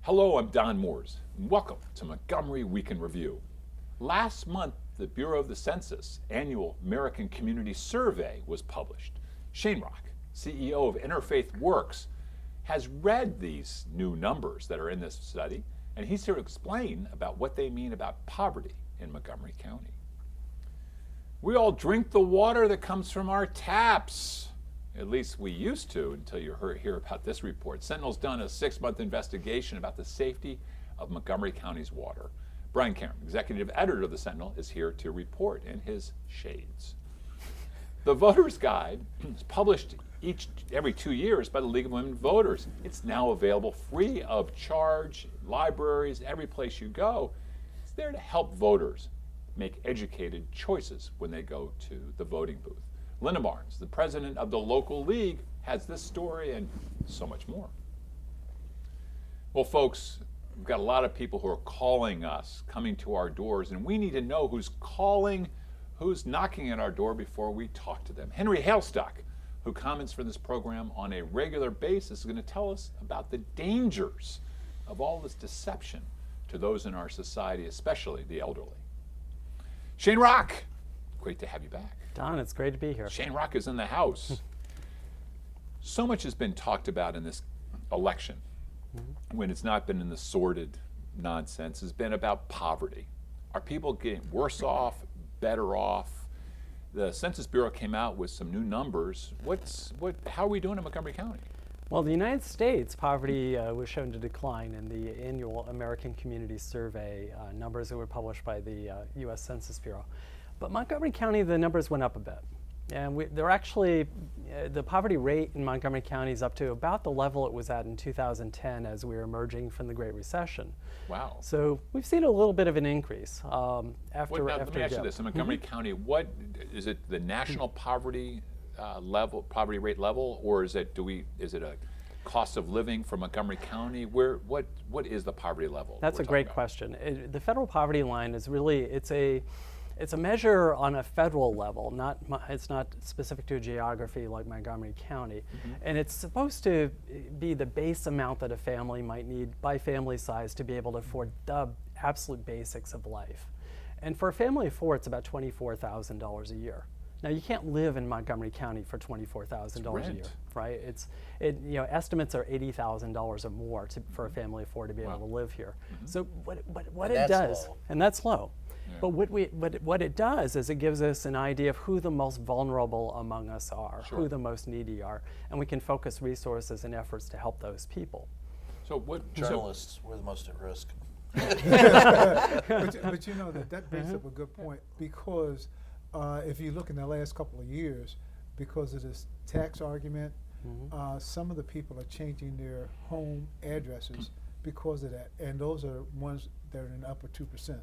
Hello, I'm Don Mooers, and welcome to Montgomery Week in Review. Last month, the Bureau of the Census annual American Community Survey was published. Shane Rock, CEO of Interfaith Works, has read these new numbers that are in this study, and he's here to explain about what they mean about poverty in Montgomery County. We all drink the water that comes from our taps. At least we used to until you hear about this report. Sentinel's done a 6-month investigation about the safety of Montgomery County's water. Brian Karem, executive editor of the Sentinel, is here to report in his shades. The Voter's Guide is published every 2 years by the League of Women Voters. It's now available free of charge, libraries, every place you go. It's there to help voters make educated choices when they go to the voting booth. Linna Barnes, the president of the local league, has this story and so much more. Well, folks, we've got a lot of people who are calling us, coming to our doors, and we need to know who's calling, who's knocking at our door before we talk to them. Henry Hailstock, who comments for this program on a regular basis, is going to tell us about the dangers of all this deception to those in our society, especially the elderly. Shane Rock, great to have you back. Don, it's great to be here. Shane Rock is in the house. So much has been talked about in this election, when it's not been in the sordid nonsense, has been about poverty. Are people getting worse off, better off? The Census Bureau came out with some new numbers. How are we doing in Montgomery County? Well, the United States, poverty was shown to decline in the annual American Community Survey numbers that were published by the U.S. Census Bureau. But Montgomery County, the numbers went up a bit. And they're actually, the poverty rate in Montgomery County is up to about the level it was at in 2010 as we were emerging from the Great Recession. Wow. So we've seen a little bit of an increase after Let me ask you this, in Montgomery County, what is it, the national poverty rate level, or is it a cost of living for Montgomery County? What is the poverty level? That's a great question. The federal poverty line is really, it's a measure on a federal level, it's not specific to a geography like Montgomery County. And it's supposed to be the base amount that a family might need by family size to be able to afford the absolute basics of life. And for a family of 4, it's about $24,000 a year. Now, you can't live in Montgomery County for $24,000 a year, right? Estimates are $80,000 or more for a family of 4 to be able to live here. So what it does, and that's low. Yeah. But what it does is it gives us an idea of who the most vulnerable among us are, who the most needy are, and we can focus resources and efforts to help those people. So journalists were the most at risk. but you know that brings up a good point, because if you look in the last couple of years, because of this tax argument, some of the people are changing their home addresses because of that, and those are ones that are in the upper 2%.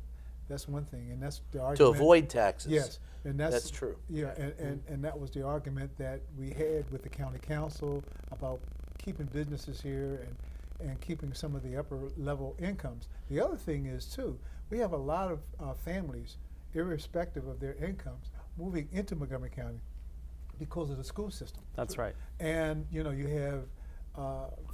That's one thing, and that's the argument. To avoid taxes. Yes, and that's true. Yeah, and that was the argument that we had with the county council about keeping businesses here and keeping some of the upper level incomes. The other thing is too, we have a lot of families, irrespective of their incomes, moving into Montgomery County because of the school system. That's right. And you have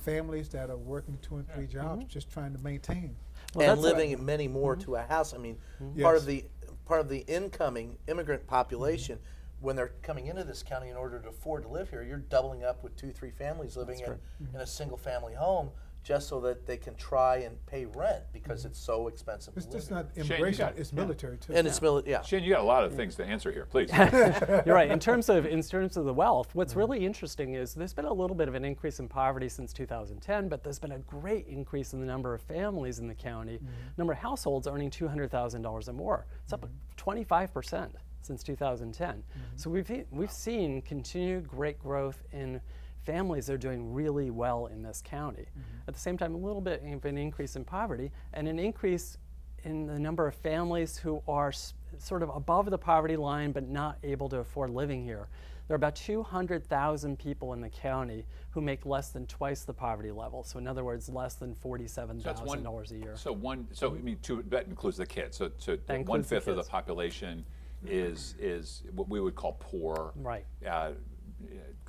families that are working 2 and 3 jobs, just trying to maintain. Well, and living many more to a house. I mean, part of the incoming immigrant population, when they're coming into this county in order to afford to live here, you're doubling up with 2-3 families living in a single family home, just so that they can try and pay rent because it's so expensive. It's to live just not here. immigration; it's military too. And it's military. Shane, you got a lot of things to answer here, please. You're right. In terms of the wealth, what's really interesting is there's been a little bit of an increase in poverty since 2010, but there's been a great increase in the number of families in the county, number of households earning $200,000 or more. It's up 25% since 2010. So we've seen continued great growth in families that are doing really well in this county. At the same time, a little bit of an increase in poverty and an increase in the number of families who are sort of above the poverty line but not able to afford living here. There are about 200,000 people in the county who make less than twice the poverty level. So in other words, less than $47,000 a year. So that includes the kids. So 1/5 of the population is what we would call poor. Right.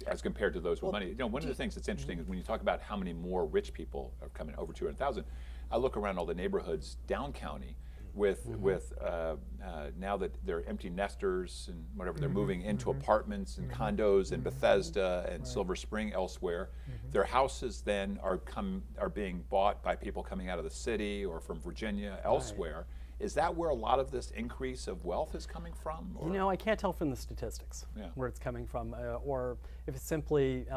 as compared to those with money. You know, one of the things that's interesting is when you talk about how many more rich people are coming over 200,000, I look around all the neighborhoods down county with now that they're empty nesters and whatever, they're moving into apartments and condos in Bethesda and Silver Spring elsewhere. Their houses then are being bought by people coming out of the city or from Virginia elsewhere. Is that where a lot of this increase of wealth is coming from? Or? You know, I can't tell from the statistics where it's coming from, or if it's simply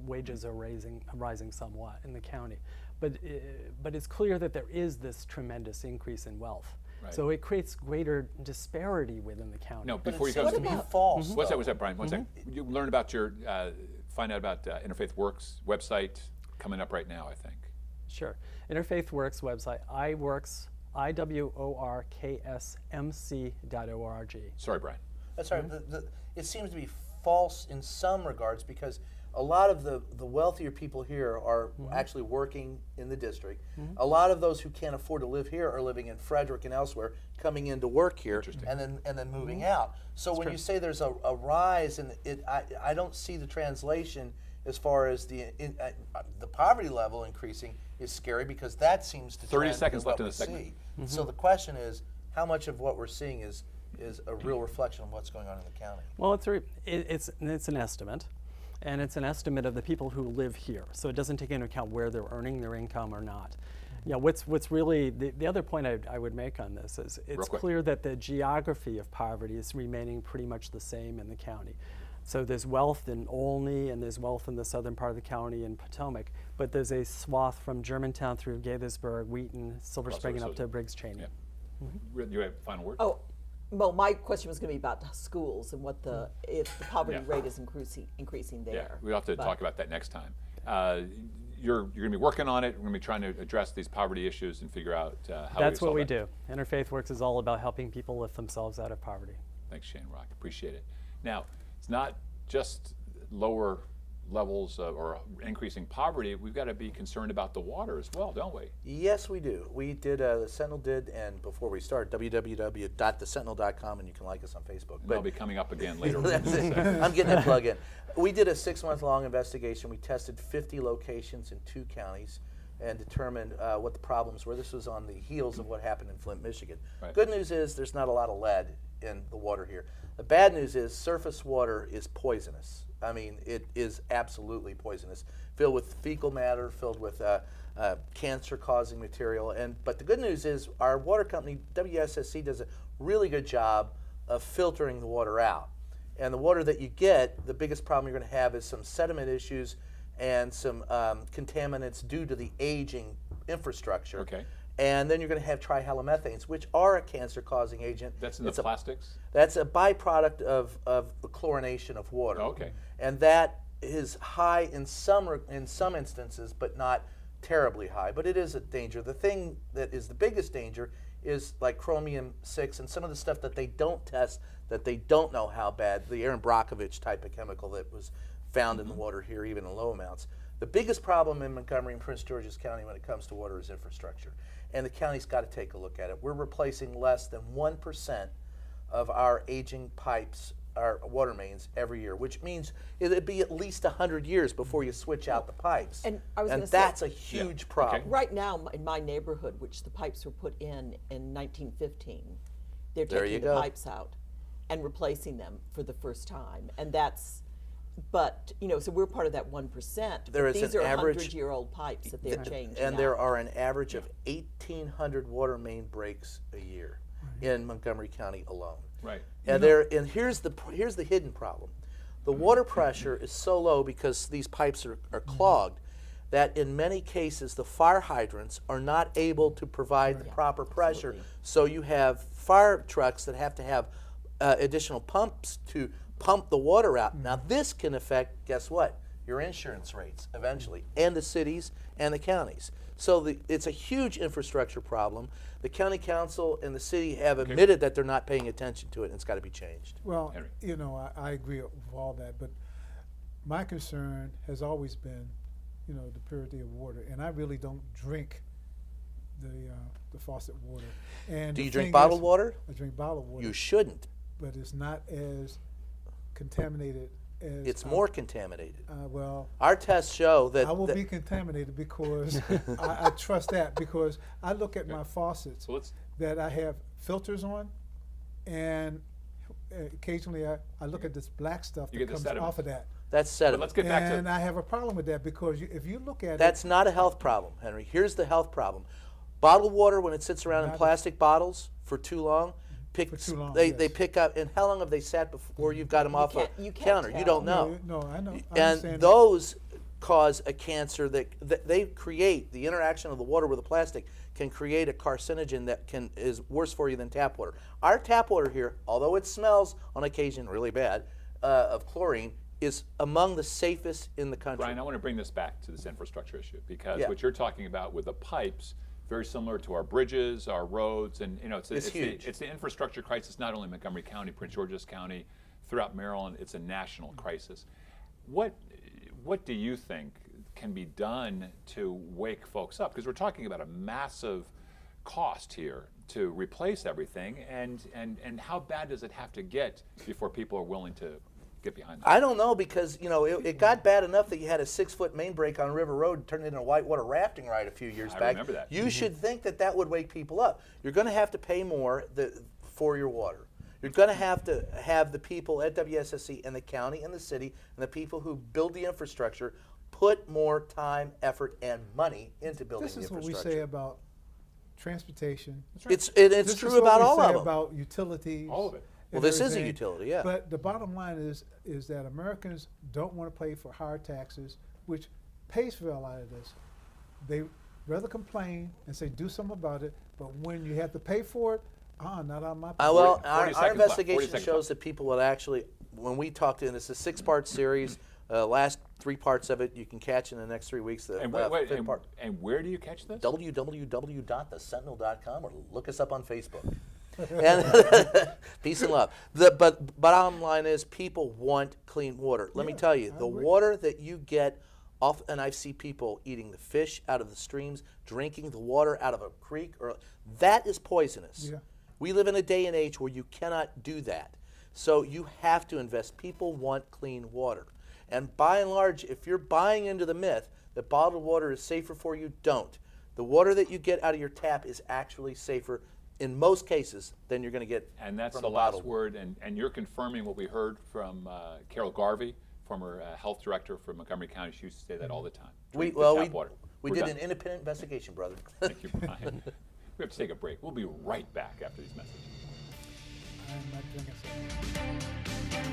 wages are rising somewhat in the county. But it's clear that there is this tremendous increase in wealth. Right. So it creates greater disparity within the county. No, But before it you go seems to to be false. What's that, Brian? One second. You learn about your, find out about Interfaith Works website coming up right now, I think. Sure. Interfaith Works website, iworksmc.org. Sorry, Brian. That's right. It seems to be false in some regards because a lot of the wealthier people here are actually working in the district. A lot of those who can't afford to live here are living in Frederick and elsewhere, coming in to work here, and then moving out. So when you say there's a rise, and I don't see the translation as far as the poverty level increasing is scary because that seems to 30 trend seconds to left what in we the segment. see. So the question is, how much of what we're seeing is a real reflection of what's going on in the county? Well, it's an estimate, and it's an estimate of the people who live here. So it doesn't take into account where they're earning their income or not. Yeah, what's really the other point I would make on this is it's clear that the geography of poverty is remaining pretty much the same in the county. So there's wealth in Olney and there's wealth in the southern part of the county in Potomac, but there's a swath from Germantown through Gaithersburg, Wheaton, Silver Spring, and up to Briggs Cheney. Yeah. You have a final word? Oh, well, my question was going to be about schools and if the poverty rate is increasing there. Yeah, we'll have to talk about that next time. You're going to be working on it. We're going to be trying to address these poverty issues and figure out how That's what we do. Interfaith Works is all about helping people lift themselves out of poverty. Thanks, Shane Rock. Appreciate it. Now, it's not just lower levels or increasing poverty. We've got to be concerned about the water as well, don't we? Yes, we do. We did, the Sentinel did, and before we start, www.thesentinel.com, and you can like us on Facebook. And that'll be coming up again later. That's it. I'm getting that plug in. We did a 6-month-long investigation. We tested 50 locations in 2 counties and determined what the problems were. This was on the heels of what happened in Flint, Michigan. Right. Good news is there's not a lot of lead in the water here. The bad news is surface water is poisonous. I mean, it is absolutely poisonous, filled with fecal matter, filled with cancer-causing material. But the good news is our water company, WSSC, does a really good job of filtering the water out. And the water that you get, the biggest problem you're going to have is some sediment issues and some contaminants due to the aging infrastructure. Okay. And then you're going to have trihalomethanes, which are a cancer-causing agent. That's in the plastics? That's a byproduct of the chlorination of water. Oh, okay. And that is high in some instances, but not terribly high. But it is a danger. The thing that is the biggest danger is like chromium-6 and some of the stuff that they don't test, that they don't know how bad, the Aaron Brockovich type of chemical that was found in the water here, even in low amounts. The biggest problem in Montgomery and Prince George's County when it comes to water is infrastructure. And the county's got to take a look at it. We're replacing less than 1% of our aging pipes, our water mains, every year, which means it'd be at least 100 years before you switch out the pipes. And I was gonna say- that's a huge problem. Right now, in my neighborhood, which the pipes were put in 1915, they're There you taking the go. pipes out and replacing them for the first time. And so we're part of that 1%. There but is these an are average- 100-year-old pipes that they're changing And out. there are an average of 1,800 water main breaks a year in Montgomery County alone. Right. And here's the hidden problem. The water pressure is so low because these pipes are clogged that in many cases the fire hydrants are not able to provide the proper pressure. Absolutely. So you have fire trucks that have to have additional pumps to pump the water out. Now this can affect, guess what? Your insurance rates eventually, and the cities and the counties. So it's a huge infrastructure problem. The county council and the city have admitted that they're not paying attention to it, and it's got to be changed. Well, Henry. you know, I agree with all that, but my concern has always been, you know, the purity of water, and I really don't drink the faucet water. And Do the you drink thing bottled is, water? I drink bottled water, You shouldn't. but it's not as contaminated as It's more contaminated. well. Our tests show that. I will that- be contaminated because I trust that, because I look at my faucets So let's that I have filters on, and occasionally I look at this black stuff You that get the comes sediment. off of that. That's but sediment. let's get back And to I have a problem with that, because if you look at That's not a health problem, Henry. Here's the health problem. Bottled water, when it sits around in Not a- plastic bottles for too long, too long, they yes. pick up. And how long have they sat before you've got them off a you can't counter? You tell. don't know. No, I know. I And understand. those cause a cancer that they create. The interaction of the water with the plastic can create a carcinogen that is worse for you than tap water. Our tap water here, although it smells on occasion really bad of chlorine, is among the safest in the country. Brian, I want to bring this back to this infrastructure issue, because Yeah. what you're talking about with the pipes, very similar to our bridges, our roads, and It's huge. It's the infrastructure crisis, not only in Montgomery County, Prince George's County, throughout Maryland. It's a national crisis. What do you think can be done to wake folks up? Because we're talking about a massive cost here to replace everything, and how bad does it have to get before people are willing to get behind that? I don't know, because it got bad enough that you had a 6-foot main break on River Road turned into a whitewater rafting ride a few years I back. remember that. You should think that would wake people up. You're going to have to pay more for your water. You're going to have the people at WSSC and the county and the city and the people who build the infrastructure put more time, effort, and money into building This the is what we infrastructure. say about transportation. It's This true is what about we all say of them. about utilities. All of it. Well, and this is a everything. utility, yeah. But the bottom line is that Americans don't want to pay for higher taxes, which pays for a lot of this. They rather complain and say do something about it, but when you have to pay for it, not on my. Well, 40 our seconds left, 40 investigation seconds shows left. that people will actually, when we talked to, and it's a 6-part series, last 3 parts of it you can catch in the next 3 weeks. The And, fifth part. and where do you catch this? www.thesentinel.com, or look us up on Facebook. And peace and love. But bottom line is, people want clean water. Let me tell you, the agree. water that you get off, and I see people eating the fish out of the streams, drinking the water out of a creek, that is poisonous. Yeah. We live in a day and age where you cannot do that. So you have to invest. People want clean water. And by and large, if you're buying into the myth that bottled water is safer for you, don't. The water that you get out of your tap is actually safer in most cases than you're going to get And that's from the a last bottled word, and you're confirming what we heard from Carol Garvey, former health director for Montgomery County. She used to say that all the time. Drink the tap water. We We're did done. an independent investigation, brother. Thank you, Brian. We have to take a break. We'll be right back after these messages. I'm not drinking something.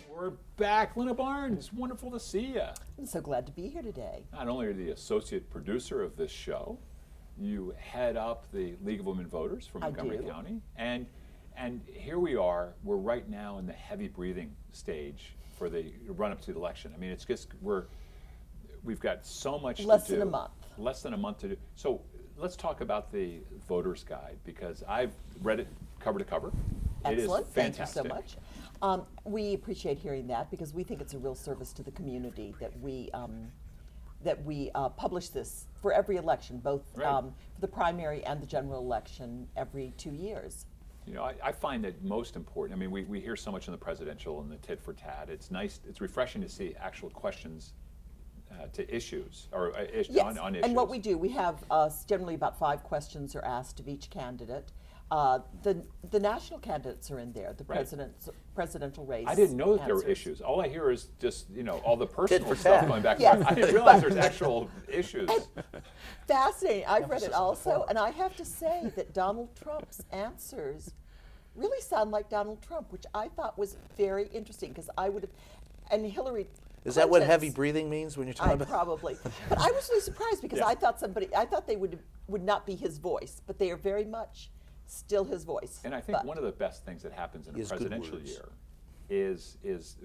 We're back. Linna Barnes, wonderful to see you. I'm so glad to be here today. Not only are you the associate producer of this show, you head up the League of Women Voters for I Montgomery do. County, and here we are. We're right now in the heavy breathing stage for the run up to the election. I mean, it's just we've got so much Less to do. than a month. Less than a month to do. So let's talk about the voters guide, because I've read it cover to cover. Excellent. It is Thank you fantastic. so much. We appreciate hearing that, because we think it's a real service to the community that we publish this for every election, both Right. for the primary and the general election every 2 years. You know, I find that most important. I mean, we hear so much in the presidential and the tit for tat. It's nice. It's refreshing to see actual questions to issues or Yes, on issues. and what we do, we have generally about 5 questions are asked of each candidate. The national candidates are in there, the Right. presidential race. I didn't know that there were answers. issues. All I hear is just all the personal for stuff tat. going back. Yes. And forth. I didn't realize there's actual issues. Fascinating. I've read it also, and I have to say that Donald Trump's answers really sound like Donald Trump, which I thought was very interesting, because I would have, and Hillary. Is that what Clinton's- heavy breathing means when you're talking about? Probably, but I was really surprised, because Yeah. I thought they would not be his voice, but they are very much still his voice. And I think But- one of the best things that happens in a Is good presidential words. year is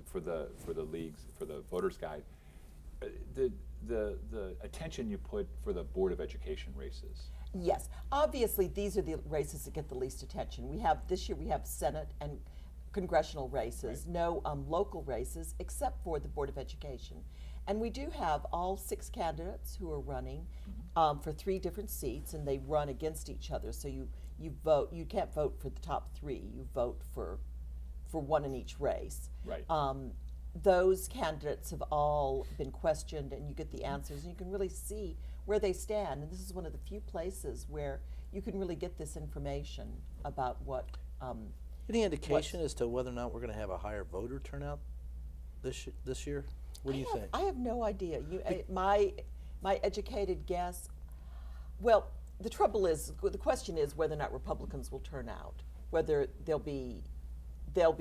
for the leagues, for the voters guide, the attention you put for the Board of Education races. Yes, obviously these are the races that get the least attention. We have this year we have Senate and congressional races, no local races, except for the Board of Education. And we do have all 6 candidates who are running for 3 different seats, and they run against each other. So you vote. You can't vote for the top 3. You vote for one in each race. Right. Those candidates have all been questioned, and you get the answers, and you can really see where they stand. And this is one of the few places where you can really get this information about what. Any indication as to whether or not we're going to have a higher voter turnout this year? What do you think? I have no idea. My educated guess. Well, the trouble is, the question is whether or not Republicans will turn out, whether they'll be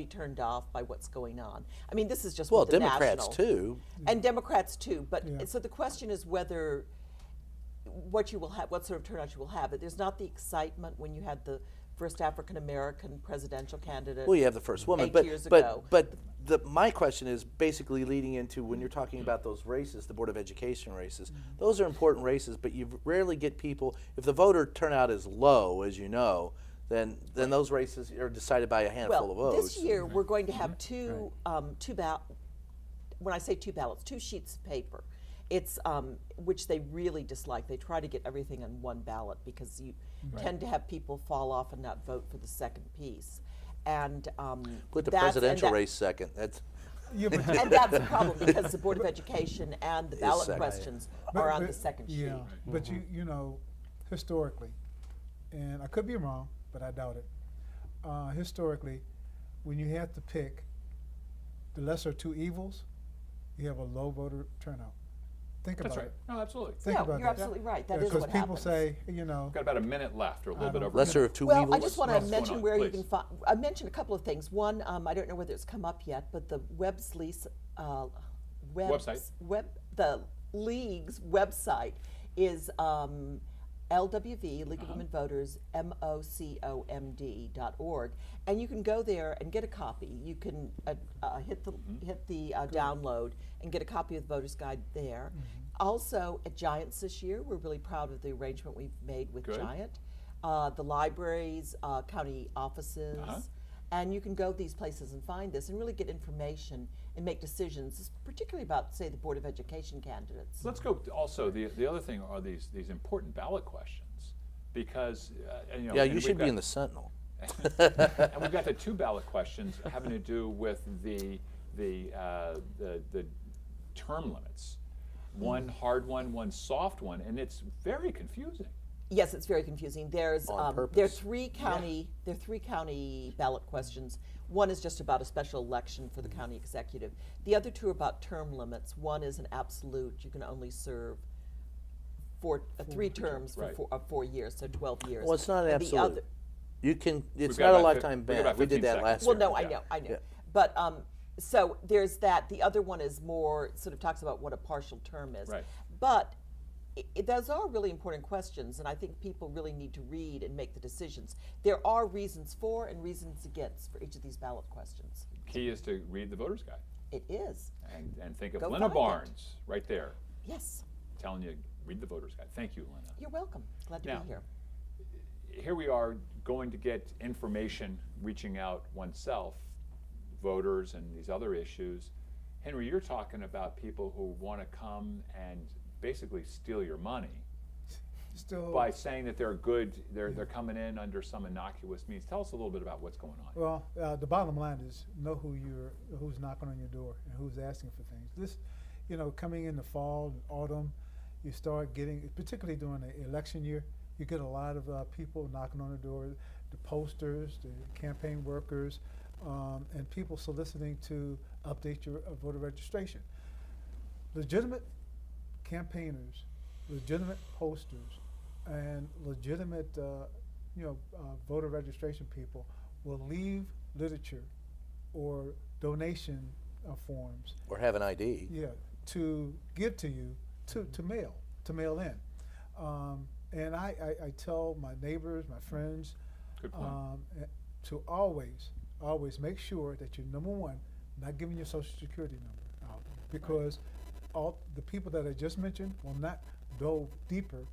turned off by what's going on. I mean, this is just Well, what the Democrats national, too. and Democrats too. But Yeah. so the question is whether what you will have, what sort of turnout you will have. But there's not the excitement when you had the first African American presidential candidate. Well, you have the first woman, 8 years ago. but my question is basically leading into when you're talking about those races, the Board of Education races. Those are important races, but you rarely get people. If the voter turnout is low, as you know, then those races are decided by a handful of votes. This year we're going to have two when I say 2 ballots, 2 sheets of paper. It's which they really dislike. They try to get everything on one ballot because you tend to have people fall off and not vote for the second piece. And Put the that's- presidential and that- race second. That's Yeah, but, and that's the problem because the Board of Education and the ballot second. questions but- are on but- the second sheet. yeah, but you know, historically, and I could be wrong, but I doubt it. Historically, when you have to pick the lesser of 2 evils, you have a low voter turnout. Think That's about right. it. No, absolutely. Think Yeah, about you're that. absolutely right. That is Because what people happens. say, you know, We've got about a minute left, or a little bit don't- over. lesser of 2 Well, evils. I just want What's to going mention on, where you please? can find. I mentioned a couple of things. One, I don't know whether it's come up yet, but the the league's website is LWV, League of Women Voters, MOCOMD.org, and you can go there and get a copy. You can hit the download and get a copy of the Voters Guide there. Also, at Giants this year, we're really proud of the arrangement we've made with Good. Giant. The libraries, county offices, and you can go these places and find this and really get information and make decisions, particularly about, say, the Board of Education candidates. Let's go. Also, the other thing are these important ballot questions, because and, you know, Yeah, and you should we've be got- in the Sentinel. and we've got the 2 ballot questions having to do with the term limits. One hard one soft one, and it's very confusing. Yes, it's very confusing. There's On there are purpose. 3 county ballot questions. One is just about a special election for the county executive. The other 2 are about term limits. One is an absolute; you can only serve 3 terms right. for 4 years, so 12 years. Well, it's not And the absolute. other- You can. It's got not a about lifetime we've got ban. about We did 15 that last seconds. year. Well, no, Yeah. I know. Yeah. But so there's that. The other one is more sort of talks about what a partial term is. Right. But those are really important questions, and I think people really need to read and make the decisions. There are reasons for and reasons against for each of these ballot questions. Key is to read the Voters Guide It is. and think of Go Linna find it. Barnes right there, Yes. telling you read the Voters Guide. Thank you, Linna. You're welcome. Glad to Now, be here. Here we are going to get information, reaching out oneself, voters and these other issues. Henry, you're talking about people who want to come and basically steal your money still. by saying that they're good, they're coming in under some innocuous means. Tell us a little bit about what's going on. Well, the bottom line is know who's knocking on your door and who's asking for things. This, you know, coming in the fall and autumn, you start getting, particularly during the election year, you get a lot of people knocking on the door, the posters, the campaign workers, and people soliciting to update your voter registration. Legitimate campaigners, legitimate posters, and legitimate, voter registration people will leave literature or donation forms, Or have an ID. to give to you to mail in. And I tell my neighbors, my friends, Good point. to always make sure that you're, number one, not giving your social security number out, because all the people that I just mentioned will not go deeper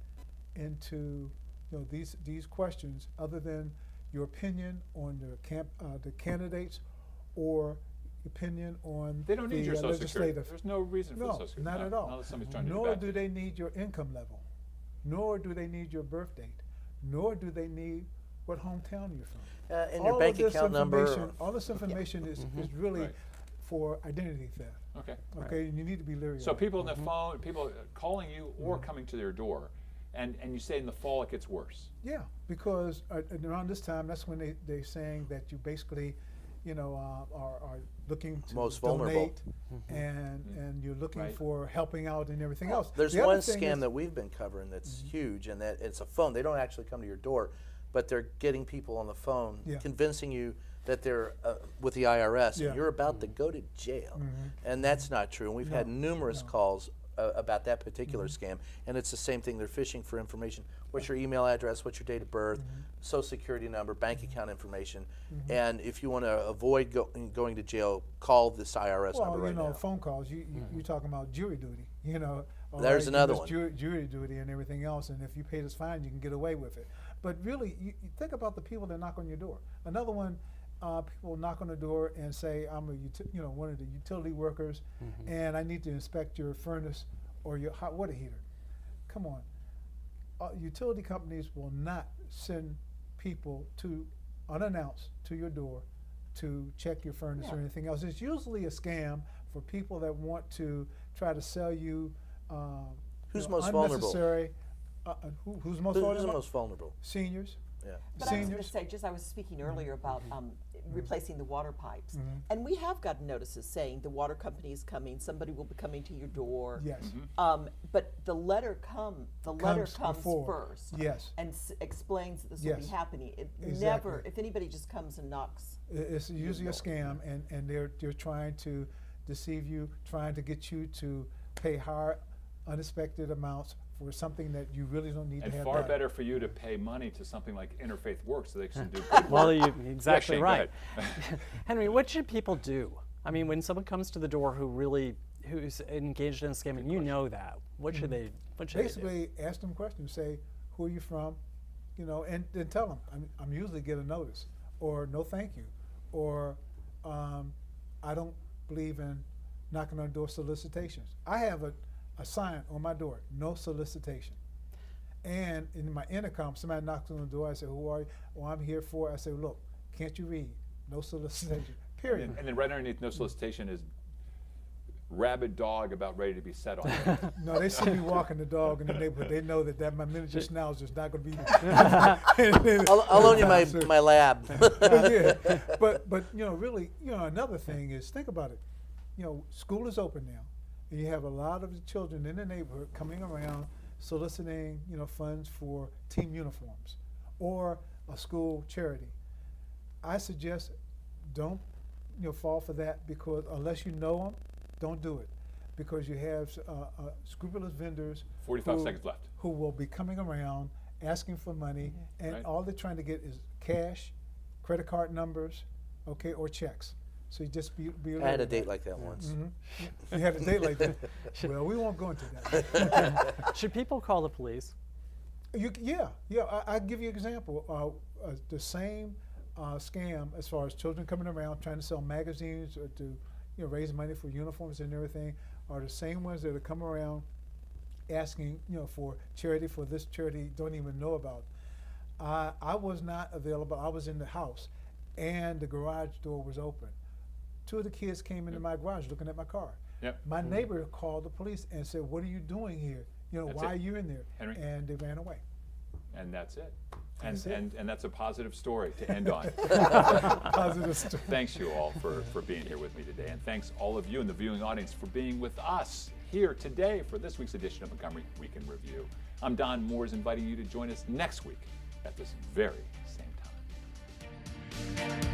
into these questions other than your opinion on the candidates or opinion on They don't need the your Social Security. legislative. There's no reason for No, Social Security. not No, at all. not unless somebody's trying to do Nor bad do things. they need your income level, nor do they need your birth date, nor do they need what hometown you're from. And your bank account number. All this information is really Right. for identity theft. Okay. Okay, and you need to be leery. So of it. people on the phone, people calling you or coming to their door, and you say in the fall it gets worse. Yeah, because around this time, that's when they're saying that you basically, are looking to Most vulnerable. donate, and you're looking Right. for helping out and everything else. There's The other one thing scam is- that we've been covering that's huge, and that it's a phone. They don't actually come to your door, but they're getting people on the phone, Yeah. convincing you that they're with the IRS Yeah. and you're about to go to jail. And that's not true. And we've had numerous calls about that particular scam, and it's the same thing. They're fishing for information. What's your email address? What's your date of birth? Social Security number, bank account information. And if you want to avoid going to jail, call this IRS Well, number right now. phone calls. You're talking about jury duty. all There's right, another there's one. Jury duty and everything else, and if you pay this fine, you can get away with it. But really, you think about the people that knock on your door. Another one, people knock on the door and say, "I'm one of the utility workers, and I need to inspect your furnace or your hot water heater." Come on, utility companies will not send people unannounced to your door to check your furnace or anything else. It's usually a scam for people that want to try to sell you Who's most vulnerable? unnecessary. Who's most Who's vulnerable? the most vulnerable? Seniors. Yeah. But I was going to Seniors. say, I was speaking earlier about replacing the water pipes, Mm-hmm. and we have gotten notices saying the water company is coming, somebody will be coming to your door. Yes. But the letter comes before. first. Yes. And explains that this will be Yes. happening. It Exactly. never, if anybody just comes and knocks. It's usually a scam, and they're trying to deceive you, trying to get you to pay higher, unexpected amounts for something that you really don't need And to have far done. better for you to pay money to something like Interfaith Works so they can do good Well, work. you're exactly Shane, go right. ahead. Henry, what should people do? I mean, when someone comes to the door who's engaged in a scam, and you know that, what should they do? Basically, ask them questions. Say, "Who are you from?" And then tell them, "I'm usually get a notice," or "No, thank you," or "I don't believe in knocking on door solicitations." I have a sign on my door, "No solicitation." And in my intercom, somebody knocks on the door. I say, "Who are you?" "Well, I'm here for." I say, "Look, can't you read? No solicitation." Period. And then right underneath no solicitation is rabid dog about ready to be set on. No, they see me walking the dog in the neighborhood. They know that my miniature schnauzer is not going to be. I'll loan you my lab. Yeah, but really, another thing is, think about it. School is open now, and you have a lot of the children in the neighborhood coming around soliciting, funds for team uniforms or a school charity. I suggest don't, fall for that, because unless you know them, don't do it, because you have scrupulous vendors 45 seconds left. who will be coming around asking for money, and Right. all they're trying to get is cash, credit card numbers, okay, or checks. So you just be I had a aware date of like that once. You had a date like that. Well, we won't go into that. Should people call the police? Yeah. I give you an example. The same scam as far as children coming around trying to sell magazines or to raise money for uniforms and everything are the same ones that are coming around asking for charity for this charity don't even know about. I was not available. I was in the house, and the garage door was open. Two of the kids came into my garage looking at my car. Yep. My neighbor called the police and said, "What are you doing here? That's Why it. are you in there?" Henry? And they ran away. And that's it. That's it. And that's a positive story to end on. Positive story. Thanks you all for being here with me today. And thanks all of you in the viewing audience for being with us here today for this week's edition of Montgomery Week in Review. I'm Don Mooers, inviting you to join us next week at this very same time.